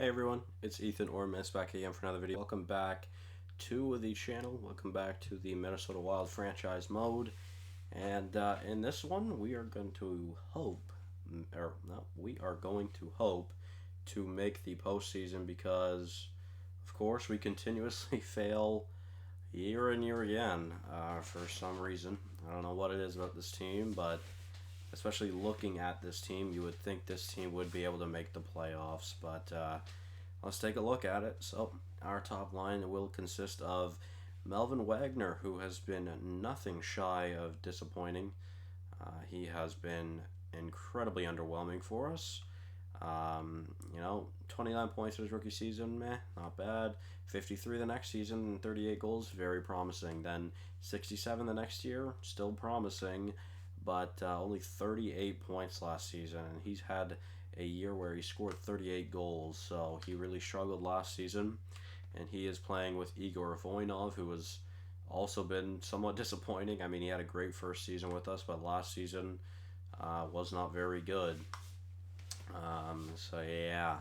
Hey everyone, it's Ethan or Miss back again for another video. Welcome back to the channel. Welcome back to the Minnesota Wild franchise mode. And in this one, we are going to hope, or no, we are going to hope to make the postseason because, of course, we continuously fail year and year again for some reason. I don't know what it is about this team, but especially looking at this team, you would think this team would be able to make the playoffs, but let's take a look at it. So, our top line will consist of Melvin Wagner, who has been nothing shy of disappointing. He has been incredibly underwhelming for us. 29 points in his rookie season, meh, not bad. 53 the next season and 38 goals, very promising. Then 67 the next year, still promising, but only 38 points last season, and he's had a year where he scored 38 goals, so he really struggled last season, and he is playing with Igor Voinov, who has also been somewhat disappointing. I mean, he had a great first season with us, but last season was not very good. So yeah,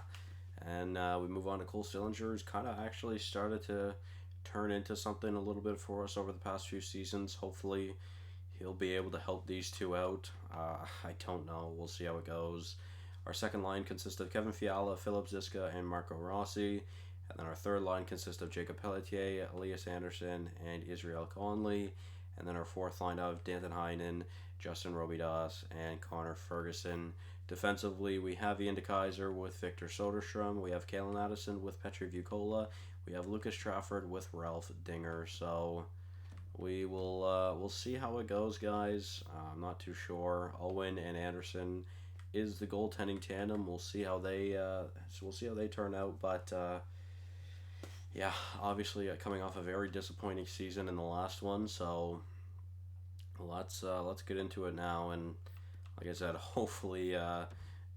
and we move on to Cole Sillinger, who's kind of actually started to turn into something a little bit for us over the past few seasons. Hopefully he'll be able to help these two out. I don't know. We'll see how it goes. Our second line consists of Kevin Fiala, Philip Ziska, and Marco Rossi. And then our third line consists of Jacob Pelletier, Elias Anderson, and Israel Conley. And then our fourth line of Danton Heinen, Justin Robidas, and Connor Ferguson. Defensively, we have Ian DeKaiser with Victor Soderstrom. We have Kalen Addison with Petri Vukola. We have Lucas Trafford with Ralph Dinger. So we'll see how it goes, guys. I'm not too sure. Owen and Anderson is the goaltending tandem. We'll see how they turn out. But yeah, obviously coming off a very disappointing season in the last one. So let's get into it now. And like I said, hopefully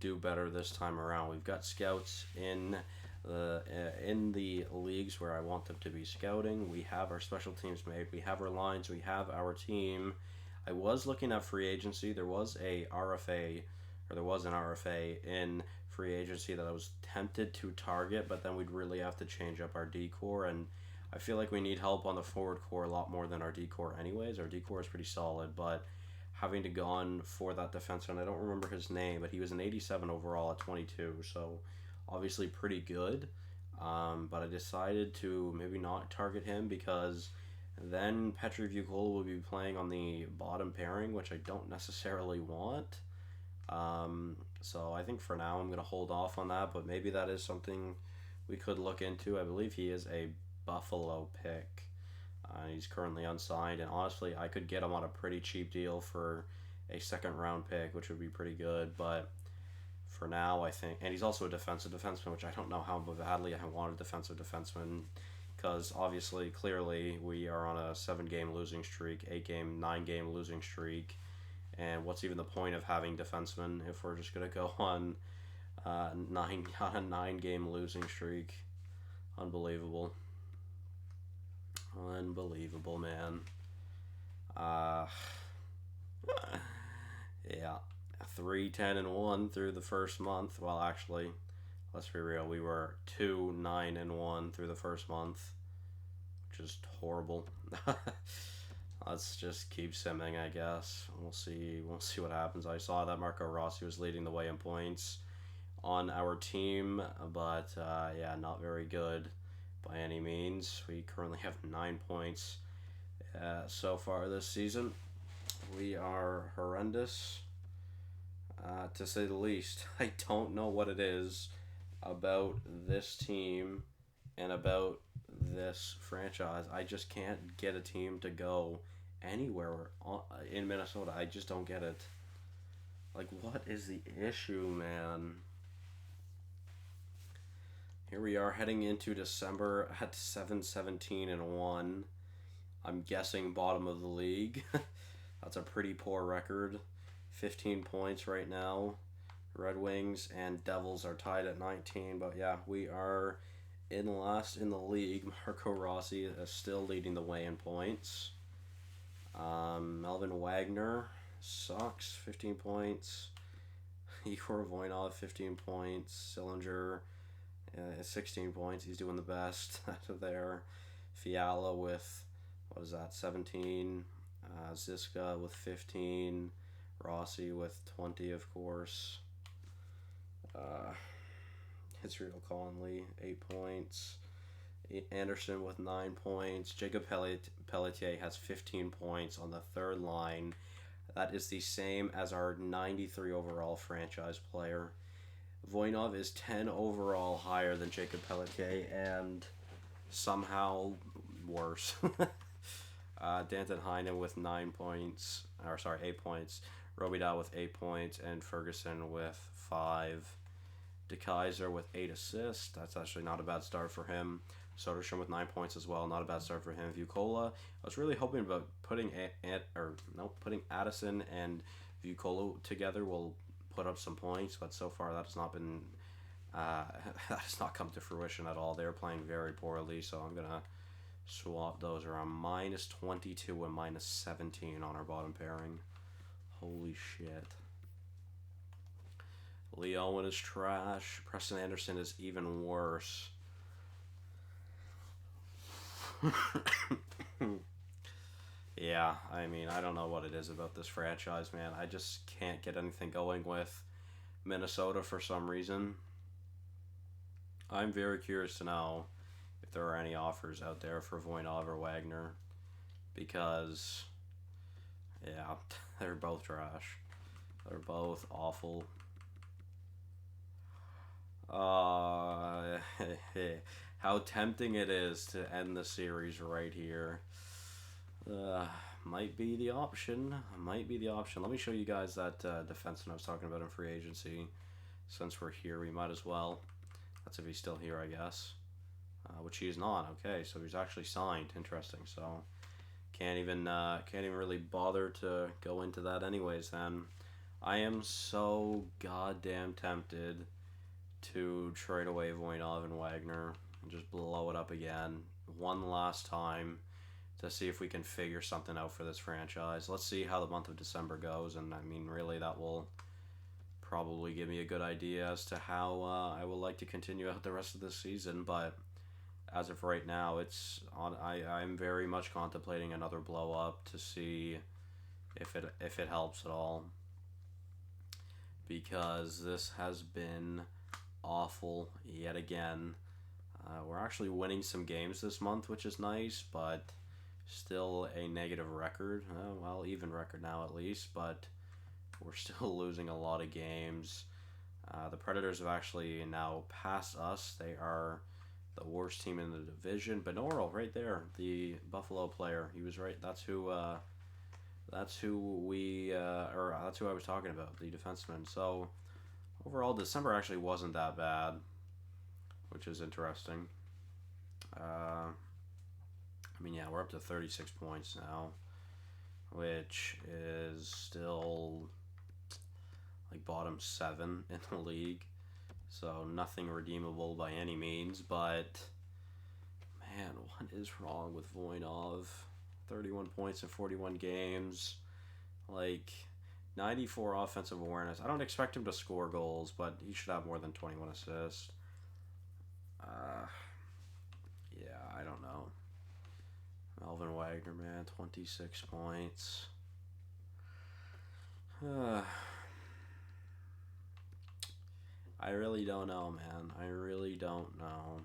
do better this time around. We've got scouts in the leagues where I want them to be scouting. We have our special teams made. We have our lines. We have our team. I was looking at free agency. There was an RFA in free agency that I was tempted to target, but then we'd really have to change up our D-core, and I feel like we need help on the forward core a lot more than our D-core anyways. Our D-core is pretty solid, but having to go on for that defenseman, I don't remember his name, but he was an 87 overall at 22, so obviously pretty good. But I decided to maybe not target him because then Petri Vukola will be playing on the bottom pairing, which I don't necessarily want. So I think for now I'm going to hold off on that, but maybe that is something we could look into. I believe he is a Buffalo pick. He's currently unsigned, and honestly, I could get him on a pretty cheap deal for a second round pick, which would be pretty good. But for now, I think, and he's also a defensive defenseman, which I don't know how badly I want a defensive defenseman, because obviously, clearly, we are on a 7-game losing streak, 9-game losing streak, and what's even the point of having defensemen if we're just gonna go on a 9-game losing streak? Unbelievable. Unbelievable, man. Yeah, 3-10-1 through the first month. Well, actually, let's be real. We were 2-9-1 through the first month, which is horrible. Let's just keep simming, I guess. We'll see what happens. I saw that Marco Rossi was leading the way in points on our team, but yeah, not very good by any means. We currently have 9 points so far this season. We are horrendous, to say the least. I don't know what it is about this team and about this franchise. I just can't get a team to go anywhere in Minnesota. I just don't get it. Like, what is the issue, man? Here we are heading into December at 7-17-1. I'm guessing bottom of the league. That's a pretty poor record. 15 points right now. Red Wings and Devils are tied at 19, but yeah, we are in last in the league. Marco Rossi is still leading the way in points. Melvin Wagner sucks, 15 points. Igor Voinov, 15 points. Sillinger 16 points. He's doing the best out of there. Fiala with, what is that, 17. Ziska with 15. Rossi with 20, of course. Israel Conley, 8 points. Anderson with 9 points. Jacob Pelletier has 15 points on the third line. That is the same as our 93 overall franchise player. Voinov is 10 overall higher than Jacob Pelletier and somehow worse. Danton Heinen with 9 points, 8 points. Robida with 8 points, and Ferguson with 5. DeKaiser with 8 assists. That's actually not a bad start for him. Soderstrom with 9 points as well. Not a bad start for him. Vukola, I was really hoping about putting Addison and Vukola together will put up some points, but so far that has not been that has not come to fruition at all. They're playing very poorly, so I'm gonna swap those around. Minus 22 and minus 17 on our bottom pairing. Holy shit. Lee Owen is trash. Preston Anderson is even worse. Yeah, I mean, I don't know what it is about this franchise, man. I just can't get anything going with Minnesota for some reason. I'm very curious to know if there are any offers out there for Voinov or Wagner, because, yeah, they're both trash. They're both awful. How tempting it is to end the series right here. Might be the option. Might be the option. Let me show you guys that defenseman I was talking about in free agency. Since we're here, we might as well. That's if he's still here, I guess. Which he is not. Okay, so he's actually signed. Interesting. So can't even really bother to go into that anyways. Then I am so goddamn tempted to trade away Voinov and Wagner and just blow it up again one last time to see if we can figure something out for this franchise. Let's see how the month of December goes, and I mean, really, that will probably give me a good idea as to how I would like to continue out the rest of this season. But as of right now, it's on. I'm very much contemplating another blow up to see if it helps at all, because this has been awful yet again. We're actually winning some games this month, which is nice, but still a negative record. Well, even record now at least, but we're still losing a lot of games. The Predators have actually now passed us. They are the worst team in the division. Benoro, right there, the Buffalo player. He was right. That's who I was talking about, the defenseman. So overall, December actually wasn't that bad, which is interesting. I mean, yeah, we're up to 36 points now, which is still like bottom 7 in the league. So nothing redeemable by any means, but man, what is wrong with Voinov? 31 points in 41 games. Like, 94 offensive awareness. I don't expect him to score goals, but he should have more than 21 assists. Yeah, I don't know. Melvin Wagner, man, 26 points. I really don't know, man. I really don't know.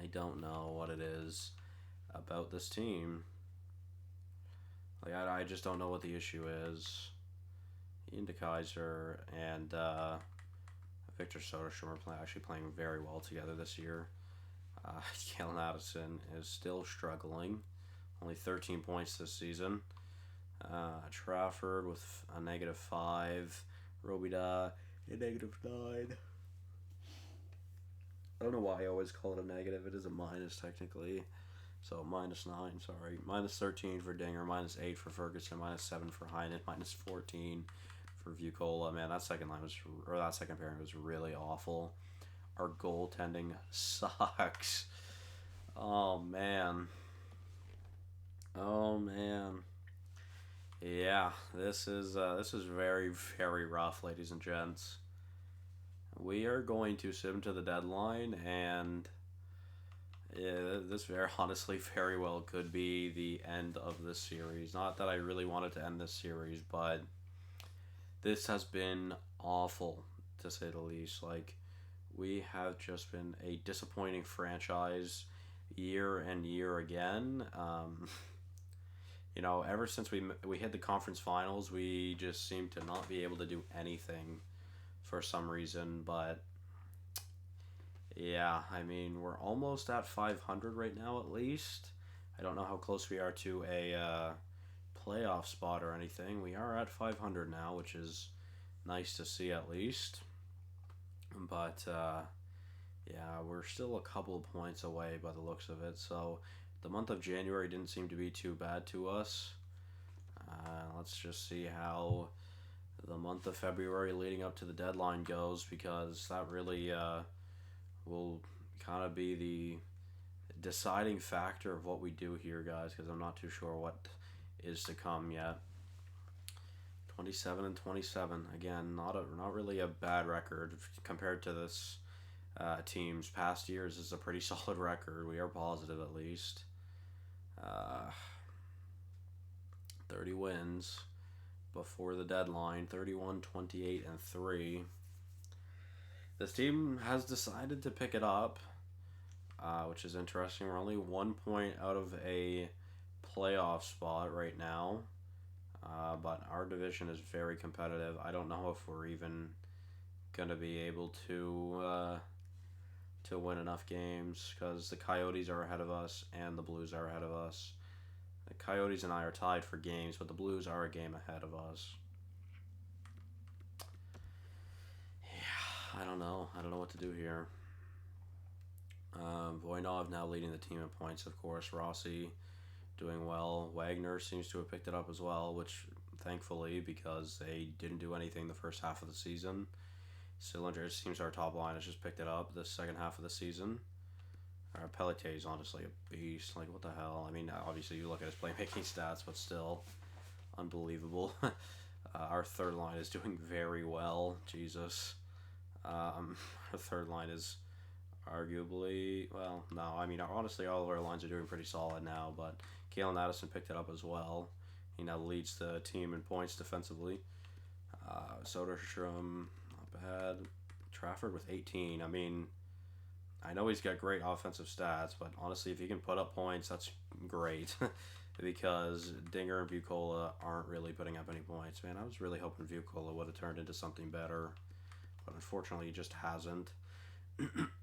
I don't know what it is about this team. Like, I just don't know what the issue is. Ian DeKaiser and Victor Soderstrom are actually playing very well together this year. Kalen Addison is still struggling. Only 13 points this season. Trafford with a -5. Robida a -9. I don't know why I always call it a negative. It is a minus technically. So -9, sorry. -13 for Dinger, -8 for Ferguson, -7 for Heinen, -14 for Vukola. Man, that second pairing was really awful. Our goaltending sucks. Oh man. Yeah, this is very, very rough, ladies and gents. We are going to sim to the deadline, and yeah, this very honestly very well could be the end of this series. Not that I really wanted to end this series, but this has been awful to say the least. Like, we have just been a disappointing franchise year and year again. Ever since we hit the conference finals, we just seem to not be able to do anything for some reason. But yeah, I mean, we're almost at 500 right now, at least. I don't know how close we are to a playoff spot or anything. We are at 500 now, which is nice to see at least. But yeah, we're still a couple of points away by the looks of it. So the month of January didn't seem to be too bad to us. Let's just see how the month of February leading up to the deadline goes, because that really will kind of be the deciding factor of what we do here, guys, because I'm not too sure what is to come yet. 27 and 27. Again, not really a bad record compared to this team's past years. This is a pretty solid record. We are positive at least. 30 wins before the deadline. 31, 28, and 3. This team has decided to pick it up, which is interesting. We're only 1 point out of a playoff spot right now. But our division is very competitive. I don't know if we're even going to be able to win enough games, because the Coyotes are ahead of us and the Blues are ahead of us. The Coyotes and I are tied for games, but the Blues are a game ahead of us. Yeah, I don't know. I don't know what to do here. Voynov now leading the team in points, of course. Rossi doing well. Wagner seems to have picked it up as well, which thankfully, because they didn't do anything the first half of the season. Sillinger, it seems our top line has just picked it up the second half of the season. Pelletier is honestly a beast. Like, what the hell? I mean, obviously you look at his playmaking stats, but still unbelievable. Our third line is doing very well. Jesus. Our third line is arguably, well, no, I mean, honestly, all of our lines are doing pretty solid now, but Kalen Addison picked it up as well. He now leads the team in points defensively. Soderstrom, not bad. Trafford with 18. I mean, I know he's got great offensive stats, but honestly, if he can put up points, that's great. Because Dinger and Vukola aren't really putting up any points. Man, I was really hoping Vukola would have turned into something better, but unfortunately, he just hasn't.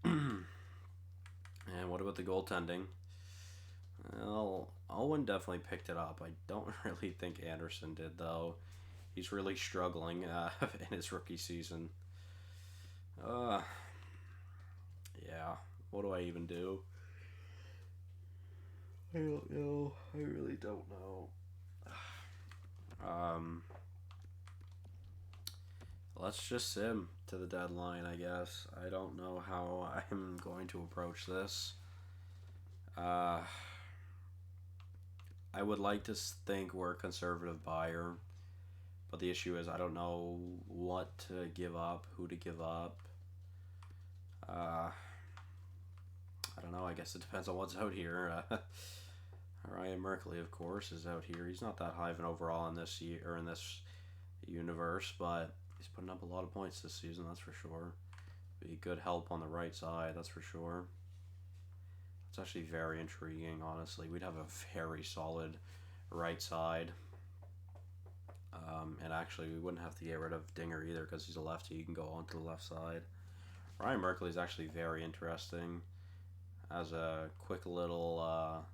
And what about the goaltending? Well, Owen definitely picked it up. I don't really think Anderson did, though. He's really struggling in his rookie season. Yeah, what do I even do? I don't know. I really don't know. Let's just sim to the deadline, I guess. I don't know how I'm going to approach this. I would like to think we're a conservative buyer, but the issue is I don't know what to give up, who to give up. I don't know. I guess it depends on what's out here. Ryan Merkley, of course, is out here. He's not that high of an overall in this year or in this universe, but he's putting up a lot of points this season. That's for sure. Be good help on the right side. That's for sure. It's actually very intriguing. Honestly, we'd have a very solid right side. And actually, we wouldn't have to get rid of Dinger either, because he's a lefty. He can go onto the left side. Ryan Merkley is actually very interesting. As a quick little,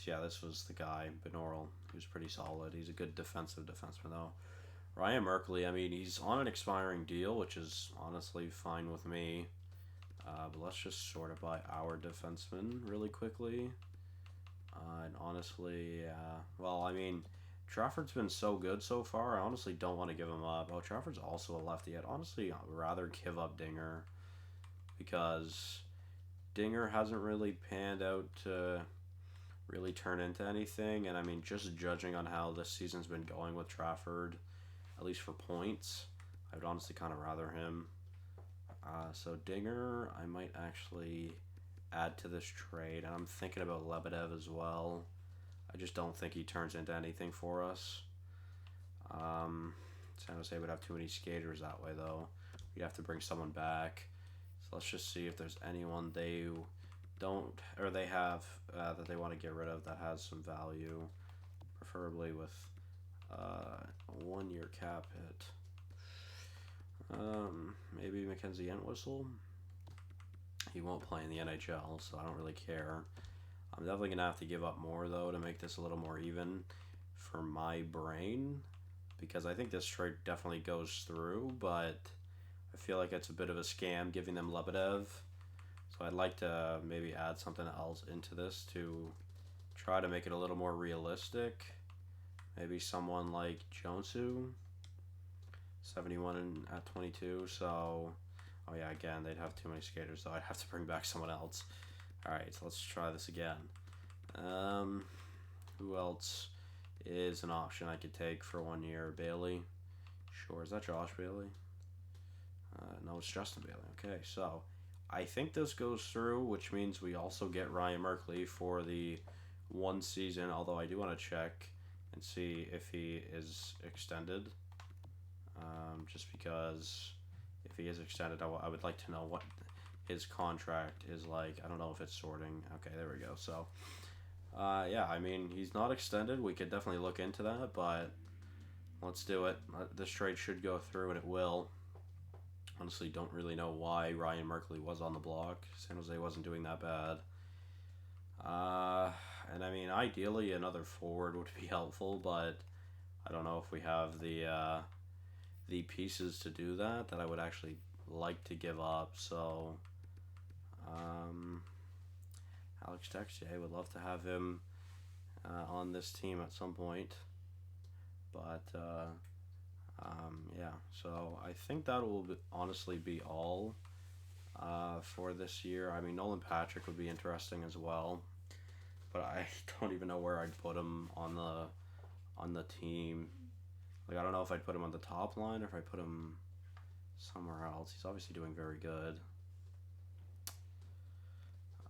yeah, this was the guy, Benoral. He was pretty solid. He's a good defensive defenseman, though. Ryan Merkley, I mean, he's on an expiring deal, which is honestly fine with me. But let's just sort of buy our defenseman really quickly. And honestly, well, I mean, Trafford's been so good so far. I honestly don't want to give him up. Oh, Trafford's also a lefty. I'd honestly rather give up Dinger, because Dinger hasn't really panned out to really turn into anything. And I mean, just judging on how this season's been going with Trafford, at least for points, I would honestly kind of rather him. So Dinger, I might actually add to this trade, and I'm thinking about Lebedev as well. I just don't think he turns into anything for us. San Jose would have too many skaters that way, though. We'd have to bring someone back. So let's just see if there's anyone they don't, or they have, that they want to get rid of that has some value, preferably with a 1-year cap hit. Maybe Mackenzie Entwistle. He won't play in the NHL, so I don't really care. I'm definitely going to have to give up more, though, to make this a little more even for my brain, because I think this trade definitely goes through, but I feel like it's a bit of a scam giving them Lebedev. So I'd like to maybe add something else into this to try to make it a little more realistic. Maybe someone like Jonsu, 71 at 22, so... Oh yeah, again, they'd have too many skaters, so I'd have to bring back someone else. Alright, so let's try this again. Who else is an option I could take for 1 year? Bailey? Sure, is that Josh Bailey? No, it's Justin Bailey. Okay, so I think this goes through, which means we also get Ryan Merkley for the 1 season, although I do want to check and see if he is extended. Just because if he is extended, I would like to know what his contract is like. I don't know if it's sorting. Okay, there we go. So, yeah, I mean, he's not extended. We could definitely look into that, but let's do it. This trade should go through, and it will. Honestly, don't really know why Ryan Merkley was on the block. San Jose wasn't doing that bad. And I mean, ideally, another forward would be helpful, but I don't know if we have the pieces to do that I would actually like to give up. So, Alex Texier, would love to have him on this team at some point. But, yeah, so I think that will honestly be all for this year. I mean, Nolan Patrick would be interesting as well, but I don't even know where I'd put him on the team. Like, I don't know if I'd put him on the top line or if I put him somewhere else. He's obviously doing very good.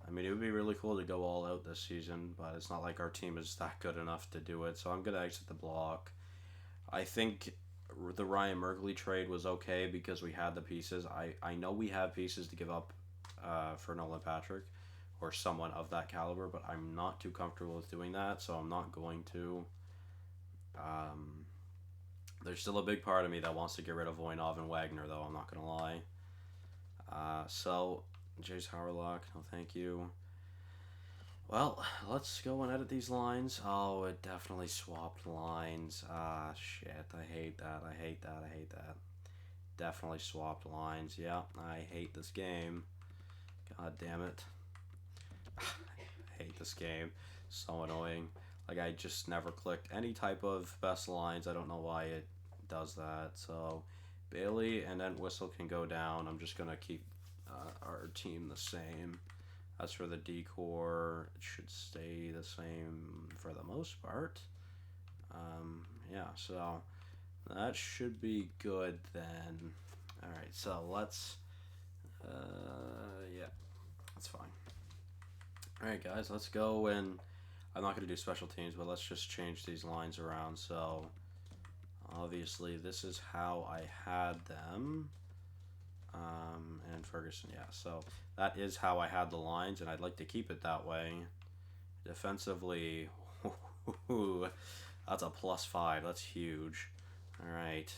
I mean, it would be really cool to go all out this season, but it's not like our team is that good enough to do it, so I'm going to exit the block. I think the Ryan Merkley trade was okay because we had the pieces. I know we have pieces to give up for Nolan Patrick or someone of that caliber, but I'm not too comfortable with doing that, so I'm not going to. There's still a big part of me that wants to get rid of Voinov and Wagner, though, I'm not going to lie. So, Jace Howerlock, no thank you. Well, let's go and edit these lines. Oh, it definitely swapped lines. Shit, I hate that. Definitely swapped lines. Yeah, I hate this game. God damn it. I hate this game. So annoying. Like, I just never click any type of best lines. I don't know why it does that. So, Bailey and then Whistle can go down. I'm just going to keep our team the same. As for the decor, it should stay the same for the most part. Yeah, so that should be good then. Alright, so let's... yeah, that's fine. Alright, guys, let's go and... I'm not going to do special teams, but let's just change these lines around. So, obviously, this is how I had them. And Ferguson, yeah. So, that is how I had the lines, and I'd like to keep it that way. Defensively, that's a +5. That's huge. Alright.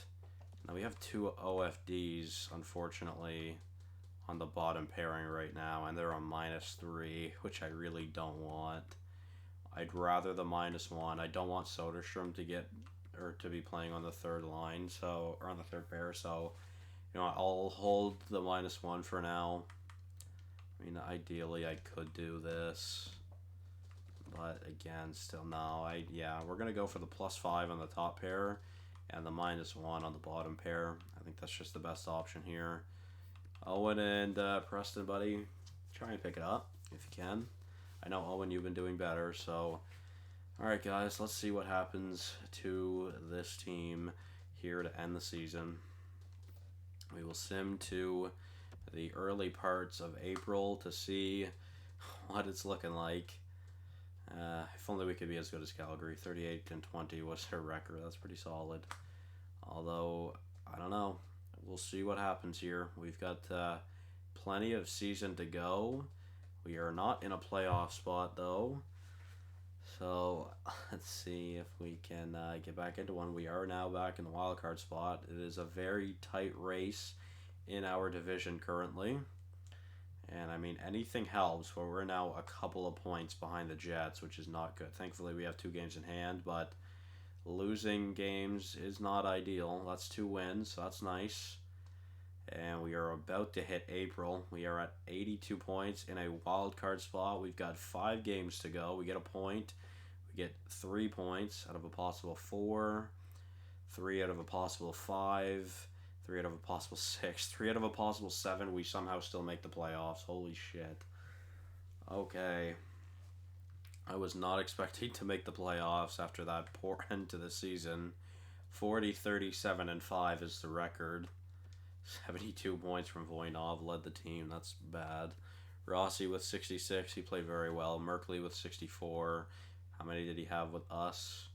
Now, we have 2 OFDs, unfortunately, on the bottom pairing right now, and they're on -3, which I really don't want. I'd rather the -1. I don't want Soderstrom to be playing on the third line, so, or on the third pair, so, you know, I'll hold the -1 for now. I mean, ideally I could do this, but again, still no. Yeah, we're gonna go for the +5 on the top pair and the -1 on the bottom pair. I think that's just the best option here. Owen and Preston, buddy, try and pick it up if you can. I know, Owen, you've been doing better, so... Alright, guys, let's see what happens to this team here to end the season. We will sim to the early parts of April to see what it's looking like. If only we could be as good as Calgary. 38-20 was their record. That's pretty solid. Although, I don't know. We'll see what happens here. We've got plenty of season to go. We are not in a playoff spot, though. So, let's see if we can get back into one. We are now back in the wild card spot. It is a very tight race in our division currently. And I mean, anything helps, but we're now a couple of points behind the Jets, which is not good. Thankfully, we have 2 games in hand, but losing games is not ideal. That's 2 wins, so that's nice. And we are about to hit April. We are at 82 points in a wild card spot. We've got 5 games to go. We get a point. We get 3 points out of a possible 4, 3 out of a possible 5, 3 out of a possible 6, 3 out of a possible 7. We somehow still make the playoffs. Holy shit. Okay. I was not expecting to make the playoffs after that poor end to the season. 40, 37, and 5 is the record. 72 points from Voinov led the team. That's bad. Rossi with 66. He played very well. Merkley with 64. How many did he have with us?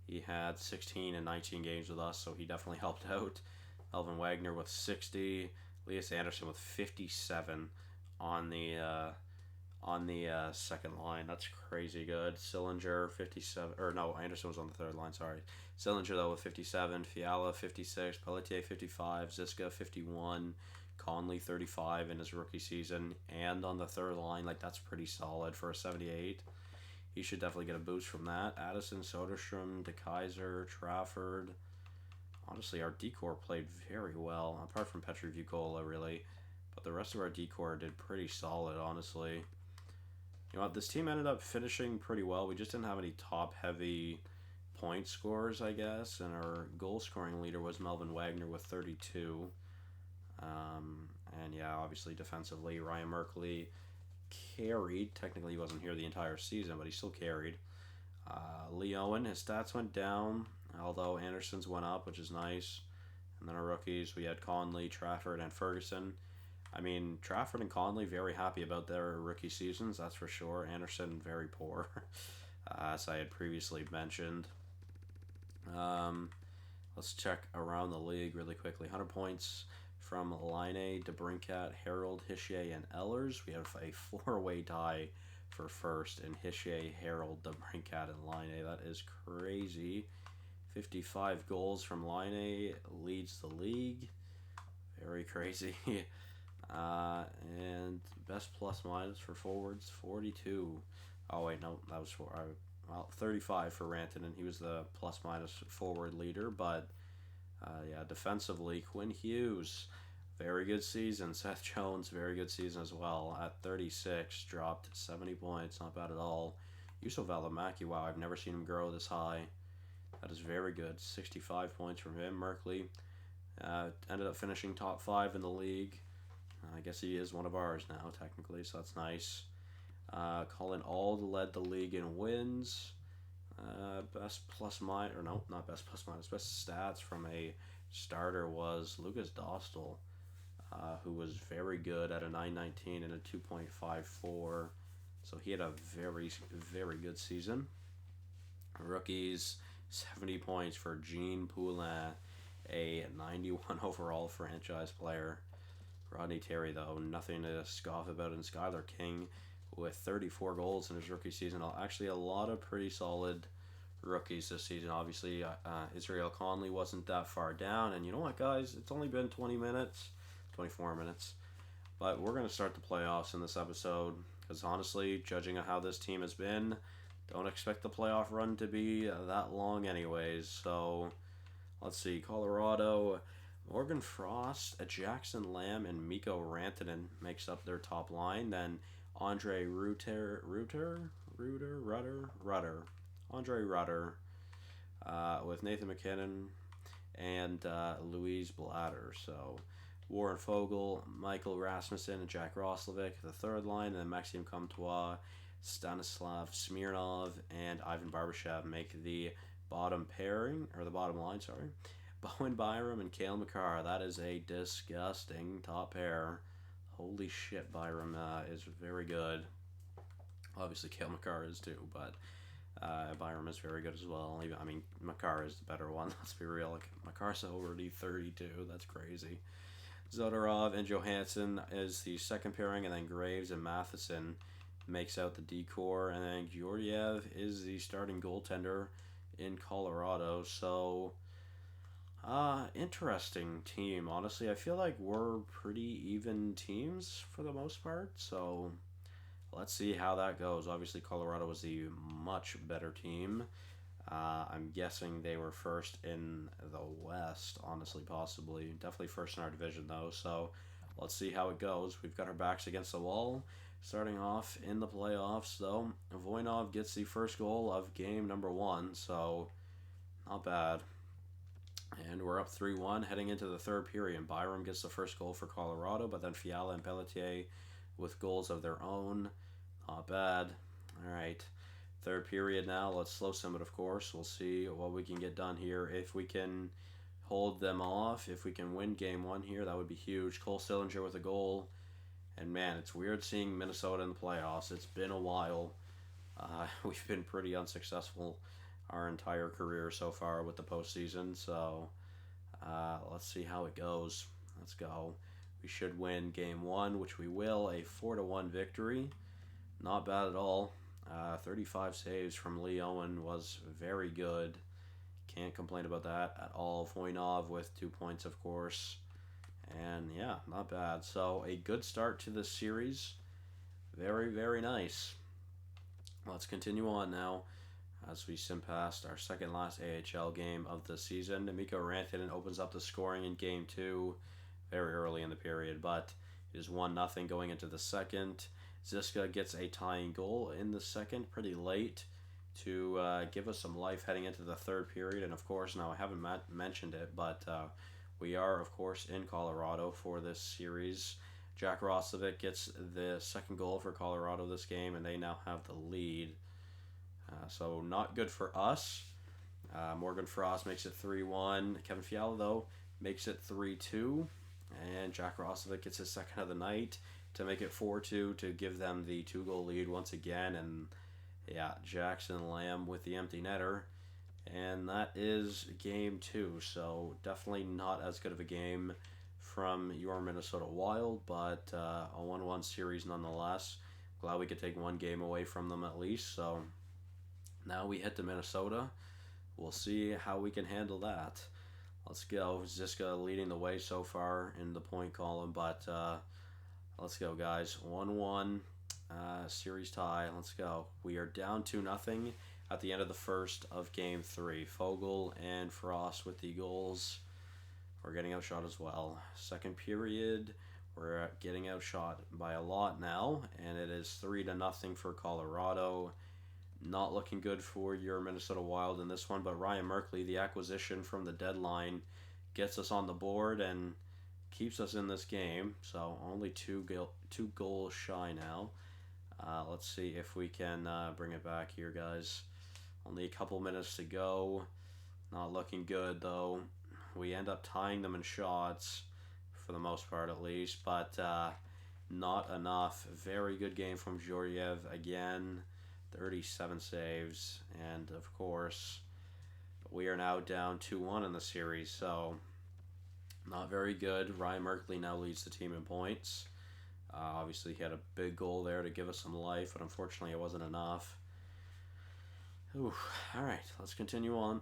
He had 16 and 19 games with us, so he definitely helped out. Elvin Wagner with 60. Elias Anderson with 57 on the second line. That's crazy good. Sillinger 57, or no, Anderson was on the third line. Sorry. Sillinger though with 57. Fiala 56. Pelletier 55. Ziska 51. Conley 35 in his rookie season, and on the third line, like that's pretty solid for a 78. He should definitely get a boost from that. Addison, Soderstrom, DeKaiser, Trafford. Honestly, our decor played very well, apart from Petri Vukola, really. But the rest of our decor did pretty solid, honestly. You know what? This team ended up finishing pretty well. We just didn't have any top-heavy point scorers, I guess. And our goal-scoring leader was Melvin Wagner with 32. And yeah, obviously defensively, Ryan Merkley carried. Technically, he wasn't here the entire season, but he still carried. Lee Owen, his stats went down, although Anderson's went up, which is nice. And then our rookies, we had Conley, Trafford, and Ferguson. I mean, Trafford and Conley very happy about their rookie seasons, that's for sure. Anderson very poor, as I had previously mentioned. Let's check around the league really quickly. 100 points from Laine, DeBrincat, Harold, Hischier, and Ehlers. We have a 4-way tie for first in Hischier, Harold, DeBrincat, and Laine. That is crazy. 55 goals from Laine leads the league. Very crazy. And best plus minus for forwards, 42. Oh wait, no, that was for 35 for Rantanen. He was the plus minus forward leader, but yeah, defensively, Quinn Hughes, very good season. Seth Jones, very good season as well. At 36, dropped 70 points, not bad at all. Yusuf Valimaki, wow, I've never seen him grow this high. That is very good. 65 points from him. Merkley ended up finishing top 5 in the league. I guess he is one of ours now, technically, so that's nice. Colin Auld led the league in wins. Best plus minus, or no, not best plus minus, best stats from a starter was Lucas Dostal, who was very good at a 919 and a 2.54. So he had a very, very good season. Rookies, 70 points for Jean Poulin, a 91 overall franchise player. Rodney Terry, though, nothing to scoff about. And Skylar King with 34 goals in his rookie season. Actually, a lot of pretty solid rookies this season. Obviously, Israel Conley wasn't that far down. And you know what, guys? It's only been 20 minutes, 24 minutes. But we're going to start the playoffs in this episode. Because honestly, judging on how this team has been, don't expect the playoff run to be that long anyways. So, let's see. Colorado, Morgan Frost, Jackson Lamb, and Mikko Rantanen makes up their top line. Then Andre Rudder, Andre Rudder, with Nathan McKinnon and Louise Blatter. So Warren Fogle, Michael Rasmussen, and Jack Roslovic, the third line, and then Maxime Comtois, Stanislav Smirnov, and Ivan Barbashev make the bottom pairing, or the bottom line, sorry. Bowen Byram and Cale Makar. That is a disgusting top pair. Holy shit, Byram is very good. Obviously, Kale McCarr is too, but Byram is very good as well. I mean, McCarr is the better one. Let's be real. Like, McCarr's already 32. That's crazy. Zodorov and Johansson is the second pairing, and then Graves and Matheson makes out the decor, and then Georgiev is the starting goaltender in Colorado. So, interesting team. Honestly, I feel like we're pretty even teams for the most part. So, let's see how that goes. Obviously, Colorado was the much better team. I'm guessing they were first in the West, honestly, possibly. Definitely first in our division, though. So let's see how it goes. We've got our backs against the wall. Starting off in the playoffs, though, Voinov gets the first goal of game number 1, so not bad. And we're up 3-1 heading into the third period. Byram gets the first goal for Colorado, but then Fiala and Pelletier with goals of their own. Not bad. All right. Third period now. Let's slow sim it, of course. We'll see what we can get done here. If we can hold them off, if we can win game 1 here, that would be huge. Cole Sillinger with a goal. And man, it's weird seeing Minnesota in the playoffs. It's been a while. We've been pretty unsuccessful our entire career so far with the postseason. So let's see how it goes. Let's go. We should win game 1, which we will. A 4-1 victory. Not bad at all. 35 saves from Lee Owen was very good. Can't complain about that at all. Voinov with 2 points, of course. And yeah, not bad. So a good start to this series. Very, very nice. Let's continue on now as we sim past our second last AHL game of the season. Mikko Rantanen opens up the scoring in game 2 very early in the period, but it is 1-0 going into the second. Ziska gets a tying goal in the second pretty late to give us some life heading into the third period. And of course, now I haven't mentioned it, but we are, of course, in Colorado for this series. Jack Roslovic gets the second goal for Colorado this game, and they now have the lead. So not good for us. Morgan Frost makes it 3-1. Kevin Fiala, though, makes it 3-2. And Jack Roslovic gets his second of the night to make it 4-2 to give them the 2-goal lead once again. And yeah, Jackson Lamb with the empty netter. And that is game 2. So definitely not as good of a game from your Minnesota Wild, but a 1-1 series nonetheless. Glad we could take one game away from them at least. So now we head to Minnesota. We'll see how we can handle that. Let's go. Ziska leading the way so far in the point column, but let's go, guys. 1-1 series tie. Let's go. We are down 2-0 at the end of the first of game 3. Fogel and Frost with the goals. We're getting outshot as well. Second period, we're getting outshot by a lot now, and it is 3-0 for Colorado. Not looking good for your Minnesota Wild in this one, but Ryan Merkley, the acquisition from the deadline, gets us on the board and keeps us in this game. So only two goals shy now. Let's see if we can bring it back here, guys. Only a couple minutes to go. Not looking good, though. We end up tying them in shots, for the most part at least, but not enough. Very good game from Georgiev again. 37 saves, and of course, we are now down 2-1 in the series, so not very good. Ryan Merkley now leads the team in points. Obviously, he had a big goal there to give us some life, but unfortunately, it wasn't enough. Ooh, all right, let's continue on.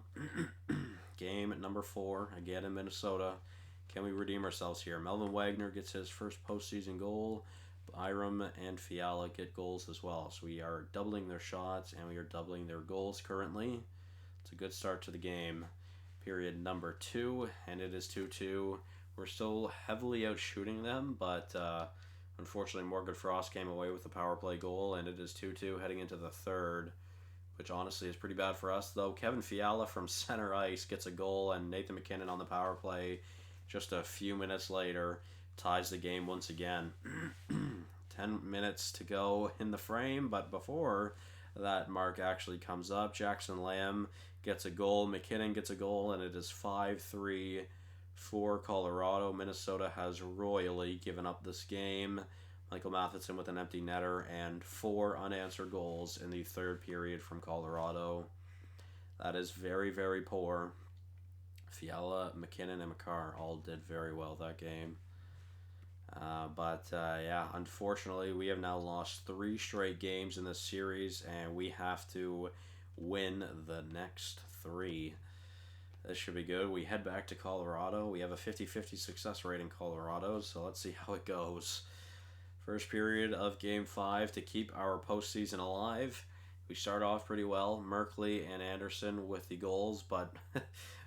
Game number 4, again in Minnesota. Can we redeem ourselves here? Melvin Wagner gets his first postseason goal. Byram and Fiala get goals as well. So we are doubling their shots and we are doubling their goals currently. It's a good start to the game. Period number 2, and it is 2-2. We're still heavily out shooting them, but unfortunately Morgan Frost came away with the power play goal, and it is 2-2 heading into the third, which honestly is pretty bad for us, though. Kevin Fiala from center ice gets a goal, and Nathan McKinnon on the power play just a few minutes later ties the game once again. 10 minutes to go in the frame, but before that mark actually comes up, Jackson Lamb gets a goal, McKinnon gets a goal, and it is 5-3 for Colorado. Minnesota has royally given up this game. Michael Matheson with an empty netter and 4 unanswered goals in the third period from Colorado. That is very, very poor. Fiala, McKinnon, and Makar all did very well that game. Yeah, unfortunately, we have now lost 3 straight games in this series, and we have to win the next 3. This should be good. We head back to Colorado. We have a 50-50 success rate in Colorado, so let's see how it goes. First period of Game 5 to keep our postseason alive. We start off pretty well. Merkley and Anderson with the goals, but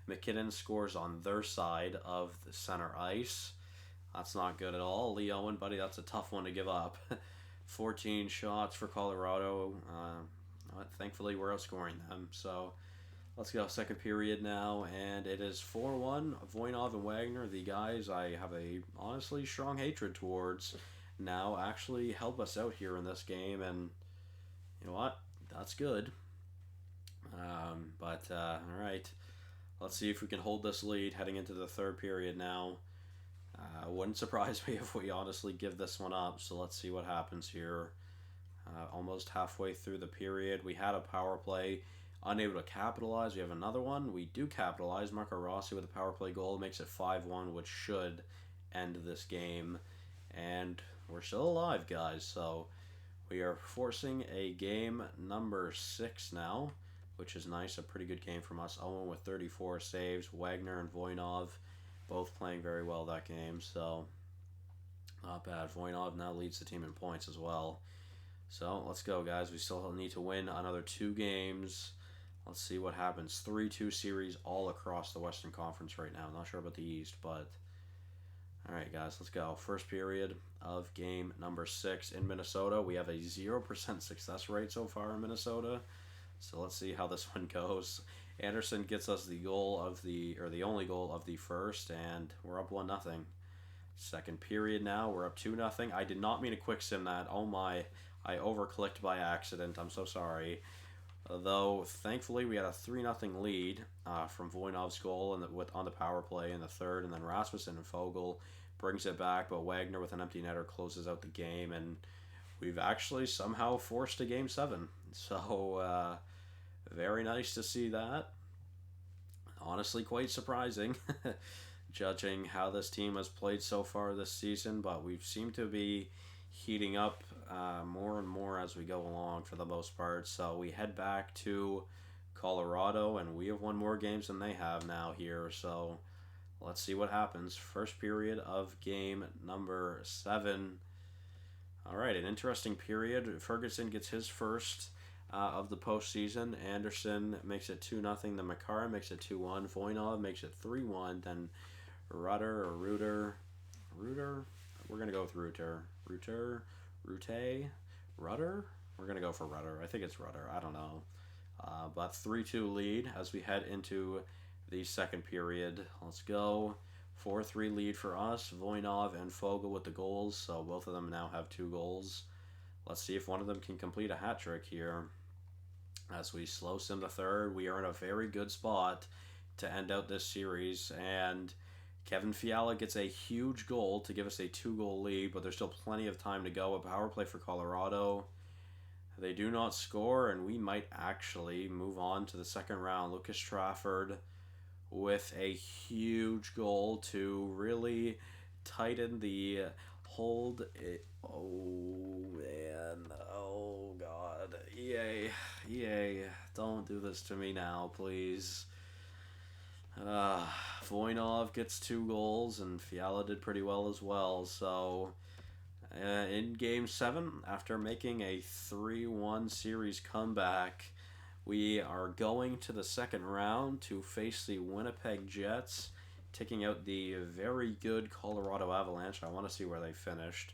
McKinnon scores on their side of the center ice. That's not good at all. Lee Owen, buddy, that's a tough one to give up. 14 shots for Colorado. Thankfully, we're outscoring them. So let's go. Second period now, and it is 4-1. Voinov and Wagner, the guys I have a honestly strong hatred towards, now actually help us out here in this game, and you know what? That's good. All right. Let's see if we can hold this lead heading into the third period now. Wouldn't surprise me if we honestly give this one up, so let's see what happens here. Almost halfway through the period, we had a power play, unable to capitalize. We have another one. We do capitalize. Marco Rossi with a power play goal makes it 5-1, which should end this game. And we're still alive, guys, so we are forcing a game number 6 now, which is nice. A pretty good game from us. Owen with 34 saves. Wagner and Voinov both playing very well that game, so not bad. Voinov now leads the team in points as well. So let's go, guys. We still need to win another 2 games. Let's see what happens. 3-2 series all across the Western Conference right now. Not sure about the East, but all right, guys, let's go. First period of game number 6 in Minnesota. We have a 0% success rate so far in Minnesota. So let's see how this one goes. Anderson gets us the only goal of the first, and we're up 1-0. Second period now, we're up 2-0. I did not mean to quick sim that. Oh my, I overclicked by accident. I'm so sorry. Though thankfully we had a 3-0 lead from Voinov's goal on the power play in the third, and then Rasmussen and Foegele brings it back, but Wagner with an empty netter closes out the game, and we've actually somehow forced a Game 7. So very nice to see that. Honestly, quite surprising, judging how this team has played so far this season, but we seem to be heating up more and more as we go along for the most part. So we head back to Colorado, and we have won more games than they have now here. So let's see what happens. First period of game number 7. All right, an interesting period. Ferguson gets his first of the postseason. Anderson makes it 2-0. Then Makar makes it 2-1. Voinov makes it 3-1. Then Reuter. We're gonna go with Reuter. Rudder. We're gonna go for Rudder. I think it's Rudder. I don't know. But 3-2 lead as we head into the second period. Let's go. 4-3 lead for us. Voinov and Foegele with the goals. So both of them now have 2 goals. Let's see if one of them can complete a hat trick here. As we slow sim the third, we are in a very good spot to end out this series, and Kevin Fiala gets a huge goal to give us a 2-goal lead, but there's still plenty of time to go. A power play for Colorado. They do not score, and we might actually move on to the second round. Lucas Trafford with a huge goal to really tighten the hold. Oh, man. Oh, God. EA. Don't do this to me now, please. Voinov gets 2 goals, and Fiala did pretty well as well. So, in Game 7, after making a 3-1 series comeback, we are going to the second round to face the Winnipeg Jets, taking out the very good Colorado Avalanche. I want to see where they finished.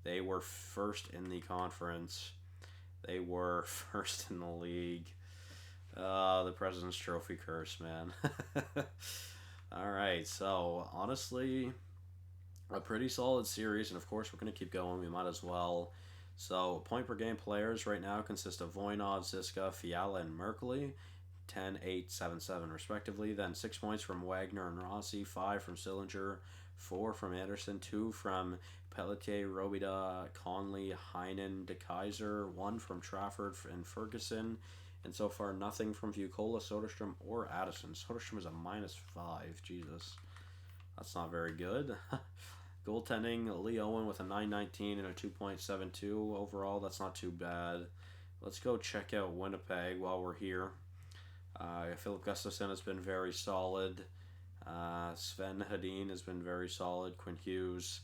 They were first in the conference. They were first in the league. The President's Trophy curse, man. Alright, so honestly, a pretty solid series, and of course we're going to keep going. We might as well. So point per game players right now consist of Voinov, Ziska, Fiala, and Merkley. 10, 8, 7, 7, respectively. Then 6 points from Wagner and Rossi, 5 from Sillinger, 4 from Anderson, 2 from Pelletier, Robida, Conley, Heinen, DeKaiser, 1 from Trafford and Ferguson. And so far, nothing from Vukola, Soderstrom, or Addison. Soderstrom is a -5. Jesus. That's not very good. Goaltending, Lee Owen with a 919 and a 2.72 overall. That's not too bad. Let's go check out Winnipeg while we're here. Philip Gustafsson has been very solid. Sven Hedin has been very solid. Quinn Hughes,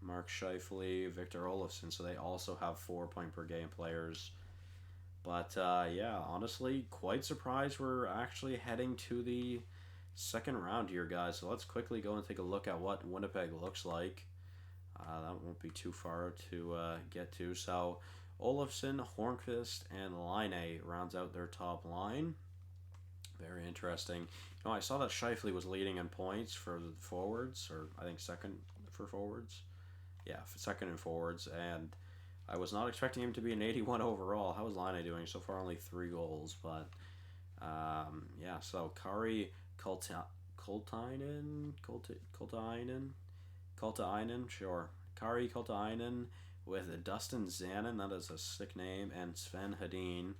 Mark Scheifele, Victor Olofsson. So they also have 4 point per game players. But yeah, honestly, quite surprised we're actually heading to the second round here, guys. So let's quickly go and take a look at what Winnipeg looks like. That won't be too far to get to. So Olofsson, Hornqvist, and Laine rounds out their top line. Very interesting. I saw that Scheifele was leading in points for the forwards, or I think second for forwards. Yeah, second in forwards, and I was not expecting him to be an 81 overall. How is Laine doing? So far, only 3 goals, but yeah. So Kari Kultainen, sure. Kari Kultainen with Dustin Zanin, that is a sick name, and Sven Hedin.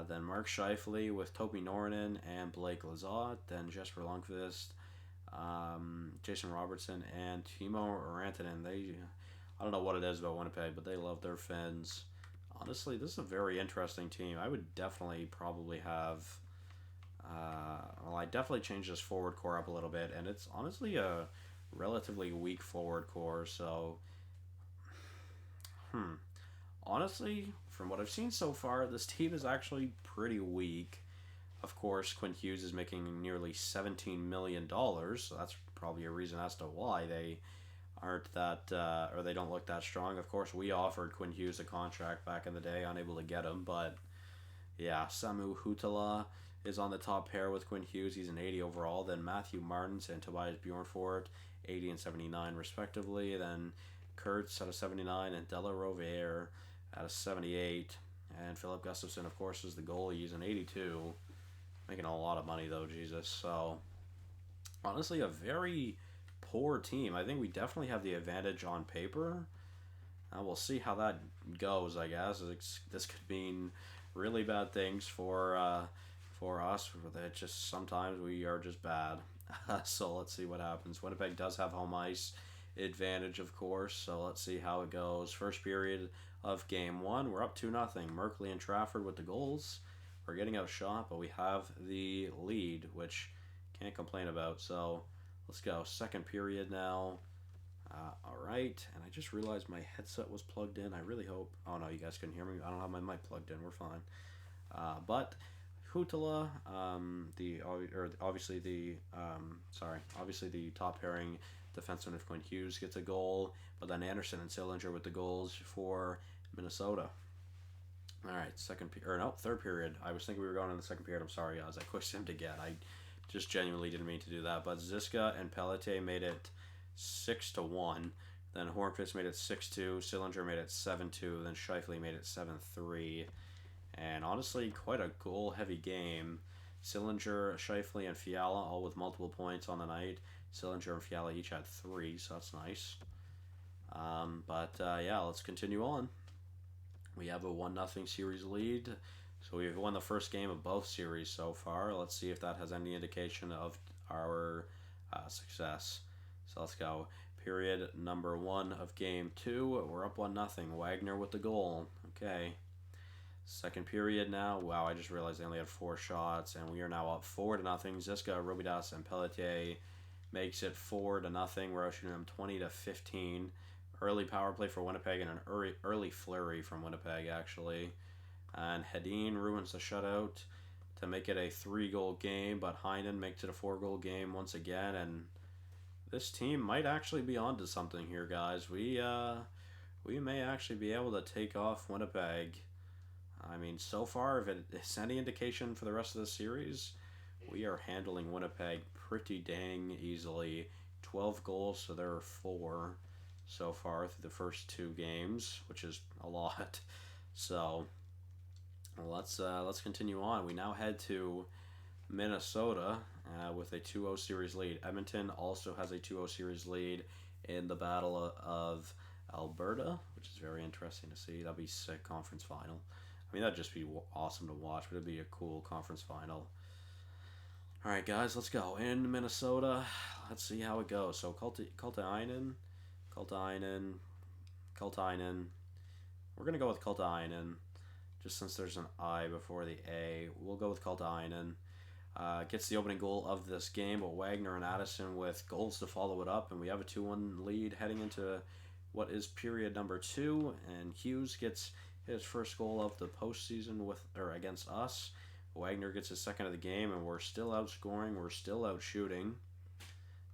Then Mark Scheifele with Topi Norinen and Blake Lizotte. Then Jesper Lundqvist, Jason Robertson, and Timo Rantanen. I don't know what it is about Winnipeg, but they love their Finns. Honestly, this is a very interesting team. I would definitely probably have... I definitely changed this forward core up a little bit, and it's honestly a relatively weak forward core, so... Honestly, from what I've seen so far, this team is actually pretty weak. Of course, Quinn Hughes is making nearly $17 million, so that's probably a reason as to why they aren't that, or they don't look that strong. Of course, we offered Quinn Hughes a contract back in the day, unable to get him, but yeah, Samu Hutala is on the top pair with Quinn Hughes. He's an 80 overall. Then Matthew Martins and Tobias Bjornfort, 80 and 79 respectively. Then Kurtz at a 79 and Della Rovere at a 78. And Philip Gustafsson, of course, is the goalie. He's an 82. Making a lot of money, though, Jesus. So, honestly, a very poor team. I think we definitely have the advantage on paper. We'll see how that goes, I guess. This could mean really bad things for us. That just sometimes we are just bad. So let's see what happens. Winnipeg does have home ice advantage, of course. So let's see how it goes. First period of game 1, we're up 2-0. Merkley and Trafford with the goals. We're getting outshot, but we have the lead, which can't complain about. So let's go. Second period now. All right, and I just realized my headset was plugged in. I really hope... Oh, no, you guys couldn't hear me. I don't have my mic plugged in. We're fine. But Hutala, obviously the top pairing defenseman of Quinn Hughes gets a goal, but then Anderson and Sillinger with the goals for Minnesota. All right, third period. I was thinking we were going in the second period. I'm sorry, guys. I pushed him to get. I just genuinely didn't mean to do that. But Ziska and Pelletier made it 6-1. Then Hornqvist made it 6-2. Sillinger made it 7-2. Then Scheifele made it 7-3. And honestly, quite a goal-heavy game. Sillinger, Scheifele, and Fiala all with multiple points on the night. Sillinger and Fiala each had 3, so that's nice. Yeah, let's continue on. We have a 1-0 series lead. So we've won the first game of both series so far. Let's see if that has any indication of our success. So let's go. Period number 1 of game 2. We're up 1-0. Wagner with the goal. Okay. Second period now. Wow, I just realized they only had 4 shots, and we are now up 4-0. Ziska, Robidas, and Pelletier makes it 4-0. We're shooting them 20-15. Early power play for Winnipeg and an early flurry from Winnipeg, actually. And Hedin ruins the shutout to make it a 3-goal game, but Heinen makes it a 4-goal game once again, and this team might actually be onto something here, guys. We may actually be able to take off Winnipeg. I mean, so far, if it's any indication for the rest of the series, we are handling Winnipeg pretty dang easily. 12 goals, so there are 4 so far through the first 2 games, which is a lot. So Well, let's continue on. We now head to Minnesota with a 2-0 series lead. Edmonton also has a 2-0 series lead in the Battle of Alberta, which is very interesting to see. That'd be sick conference final. I mean, that'd just be awesome to watch, but it'd be a cool conference final. All right, guys, let's go. In Minnesota, let's see how it goes. So, Kultainen. We're going to go with Kultainen, just since there's an I before the A. We'll go with Kultainen. Gets the opening goal of this game, but Wagner and Addison with goals to follow it up, and we have a 2-1 lead heading into what is period number 2, and Hughes gets his first goal of the postseason against us. Wagner gets his second of the game, and we're still outscoring, we're still out shooting.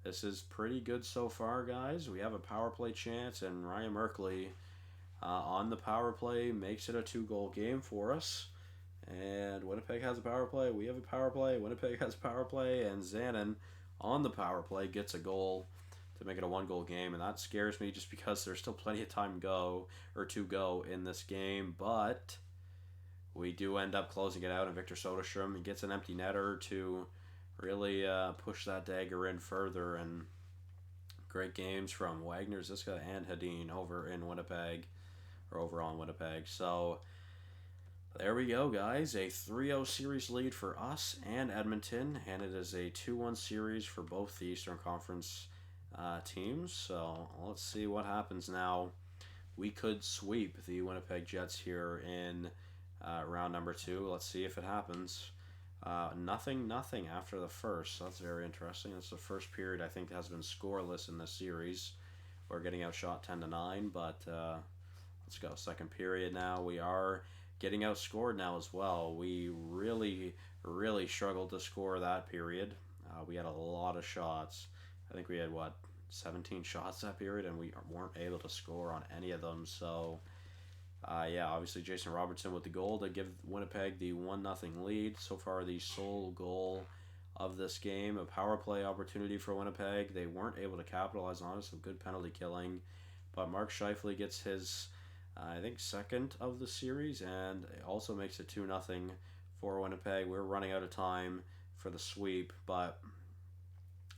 This is pretty good so far, guys. We have a power play chance, and Ryan Merkley on the power play makes it a 2-goal game for us. And Winnipeg has a power play. We have a power play. Winnipeg has a power play. And Zanin on the power play gets a goal to make it a 1-goal game. And that scares me just because there's still plenty of time to go in this game. But we do end up closing it out. And Victor Soderstrom, he gets an empty netter to really push that dagger in further. And great games from Wagner, Ziska, and Hedin over on Winnipeg. So there we go, guys. A 3-0 series lead for us and Edmonton, and it is a 2-1 series for both the Eastern Conference teams. So let's see what happens now. We could sweep the Winnipeg Jets here in round number 2. Let's see if it happens. Nothing after the first. So that's very interesting. That's the first period I think has been scoreless in this series. We're getting outshot 10-9, but let's go. Second period now. We are getting outscored now as well. We really struggled to score that period. We had a lot of shots. I think we had 17 shots that period, and we weren't able to score on any of them. So obviously Jason Robertson with the goal to give Winnipeg the 1-0 lead. So far the sole goal of this game, a power play opportunity for Winnipeg. They weren't able to capitalize on it. Some good penalty killing, but Mark Scheifele gets his I think second of the series, and it also makes it 2-0 for Winnipeg. We're running out of time for the sweep, but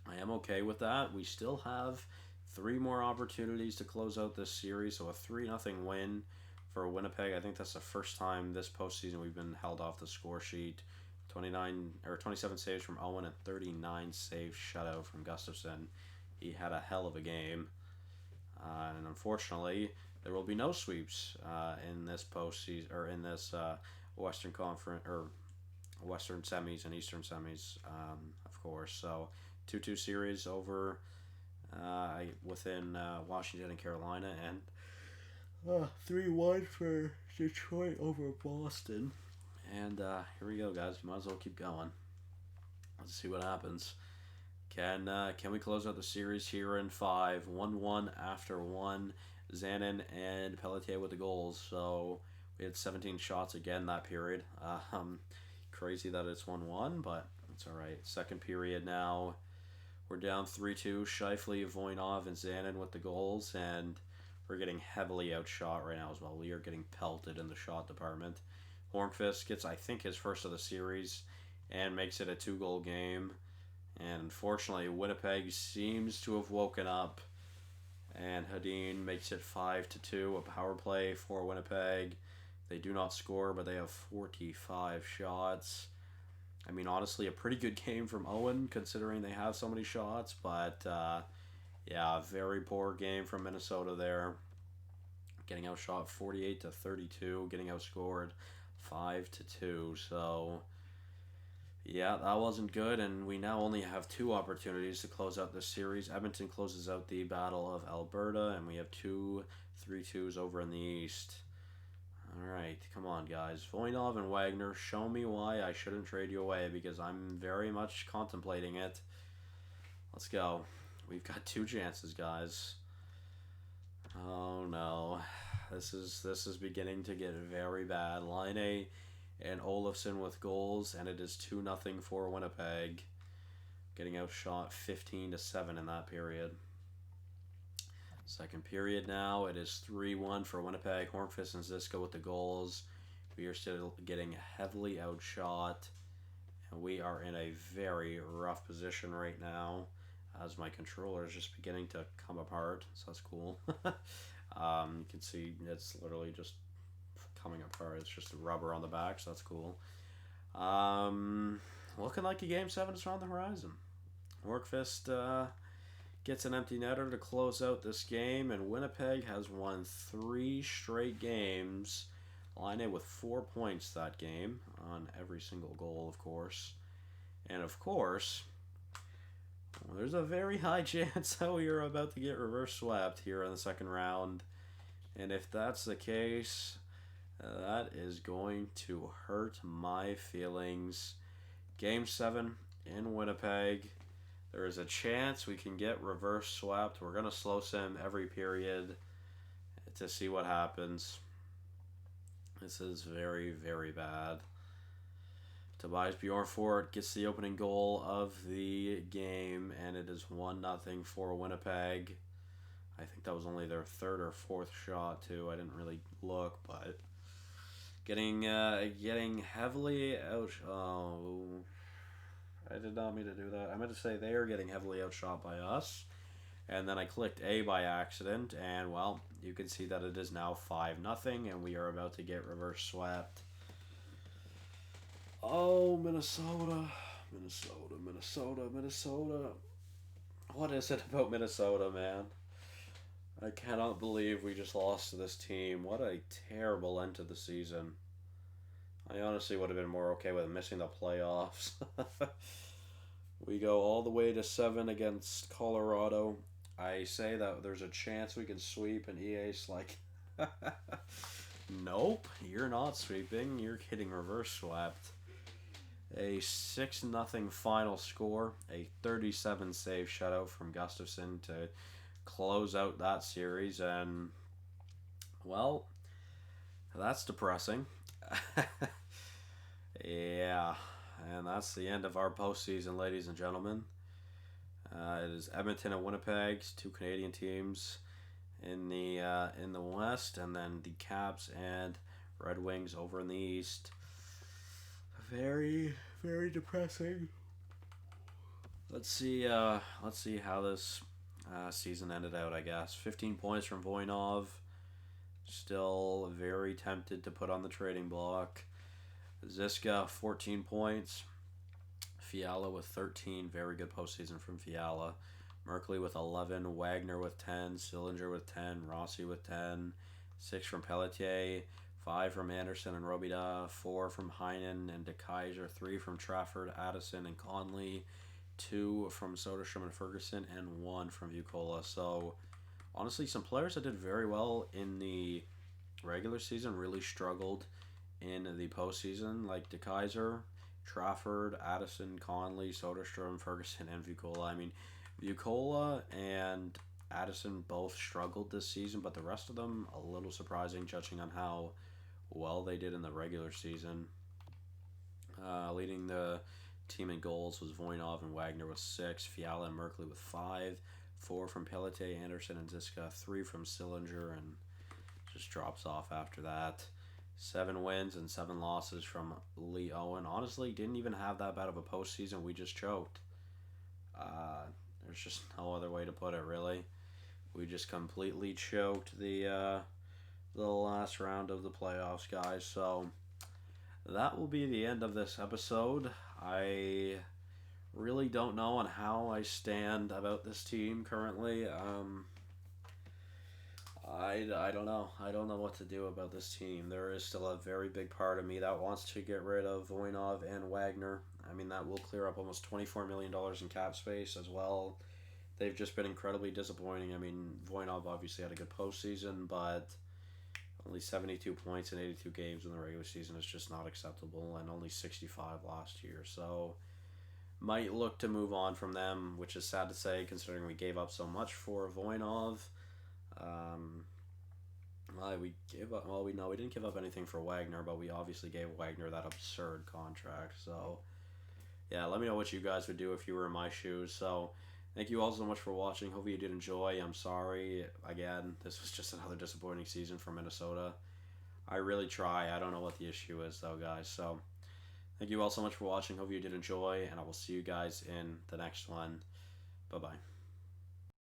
I am okay with that. We still have 3 more opportunities to close out this series, so a 3-0 win for Winnipeg. I think that's the first time this postseason we've been held off the score sheet. 27 saves from Owen and 39 save shutout from Gustafsson. He had a hell of a game, and unfortunately there will be no sweeps in this postseason, or in this Western Conference, or Western semis and Eastern semis, of course. So 2-2 series over within Washington and Carolina, and 3-1 for Detroit over Boston. And here we go, guys. We might as well keep going. Let's see what happens. Can we close out the series here in 5? 1-1 after 1. Zanin and Pelletier with the goals. So we had 17 shots again that period. Crazy that it's 1-1, but it's all right. Second period now. We're down 3-2. Scheifele, Voinov, and Zanin with the goals, and we're getting heavily outshot right now as well. We are getting pelted in the shot department. Hornqvist gets, I think, his first of the series and makes it a 2-goal game. And unfortunately, Winnipeg seems to have woken up, and Hedin makes it 5-2, a power play for Winnipeg. They do not score, but they have 45 shots. I mean, honestly, a pretty good game from Owen, considering they have so many shots. But, very poor game from Minnesota there. Getting outshot 48-32, getting outscored 5-2. So, yeah, that wasn't good, and we now only have 2 opportunities to close out this series. Edmonton closes out the Battle of Alberta, and we have 2 3-2s over in the East. All right, come on, guys. Voinov and Wagner, show me why I shouldn't trade you away, because I'm very much contemplating it. Let's go. We've got 2 chances, guys. Oh, no. This is beginning to get very bad. Laine and Olofsson with goals, and it is 2-0 for Winnipeg. Getting outshot 15-7 in that period. Second period now, it is 3-1 for Winnipeg. Hornqvist and Ziska with the goals. We are still getting heavily outshot, and we are in a very rough position right now as my controller is just beginning to come apart, so that's cool. You can see it's literally just coming apart. It's just rubber on the back, so that's cool. Looking like a Game 7 is on the horizon. Workfist gets an empty netter to close out this game, and Winnipeg has won 3 straight games. Line in with 4 points that game on every single goal, of course. And of course, there's a very high chance that we are about to get reverse swept here in the second round. And if that's the case, that is going to hurt my feelings. Game 7 in Winnipeg. There is a chance we can get reverse swept. We're going to slow sim every period to see what happens. This is very, very bad. Tobias Bjornfort gets the opening goal of the game, and it is 1-0 for Winnipeg. I think that was only their third or fourth shot, too. I didn't really look, but getting heavily out. Oh, I did not mean to do that. I meant to say they are getting heavily outshot by us. And then I clicked A by accident, and well, you can see that it is now 5-0, and we are about to get reverse swept. Oh, Minnesota. What is it about Minnesota, man? I cannot believe we just lost to this team. What a terrible end to the season. I honestly would have been more okay with missing the playoffs. We go all the way to 7 against Colorado. I say that there's a chance we can sweep, and EA's like, nope, you're not sweeping. You're getting reverse swept. A 6-0 final score. A 37 save shutout from Gustafsson to close out that series. And, well, that's depressing. Yeah. And that's the end of our postseason, ladies and gentlemen. It is Edmonton and Winnipeg, 2 Canadian teams in the West, and then the Caps and Red Wings over in the East. Very, very depressing. Let's see how this season ended out. I guess 15 points from Voinov. Still very tempted to put on the trading block. Ziska, 14 points. Fiala with 13. Very good postseason from Fiala. Merkley with 11. Wagner with 10. Sillinger with 10. Rossi with 10. 6 from Pelletier. 5 from Anderson and Robida. 4 from Heinen and DeKaiser. 3 from Trafford, Addison, and Conley. 2 from Soderstrom and Ferguson. And 1 from Vukola. So, honestly, some players that did very well in the regular season really struggled in the postseason, like DeKaiser, Trafford, Addison, Conley, Soderstrom, Ferguson, and Vukola. I mean, Vukola and Addison both struggled this season, but the rest of them a little surprising, judging on how well they did in the regular season. Leading the team in goals was Voinov and Wagner with 6, Fiala and Merkley with 5, 4 from Pelletier, Anderson, and Ziska, 3 from Sillinger, and just drops off after that. 7 wins and 7 losses from Lee Owen. Honestly, didn't even have that bad of a postseason. We just choked. There's just no other way to put it, really. We just completely choked the last round of the playoffs, guys. So that will be the end of this episode. I really don't know on how I stand about this team currently. I don't know. I don't know what to do about this team. There is still a very big part of me that wants to get rid of Voinov and Wagner. I mean, that will clear up almost $24 million in cap space as well. They've just been incredibly disappointing. I mean, Voinov obviously had a good postseason, but only 72 points in 82 games in the regular season is just not acceptable, and only 65 last year. So, might look to move on from them, which is sad to say considering we gave up so much for Voinov. We didn't give up anything for Wagner, but we obviously gave Wagner that absurd contract. So, yeah, let me know what you guys would do if you were in my shoes. So, thank you all so much for watching. Hope you did enjoy. I'm sorry. Again, this was just another disappointing season for Minnesota. I really try. I don't know what the issue is though, guys. So thank you all so much for watching. Hope you did enjoy, and I will see you guys in the next one. Bye bye.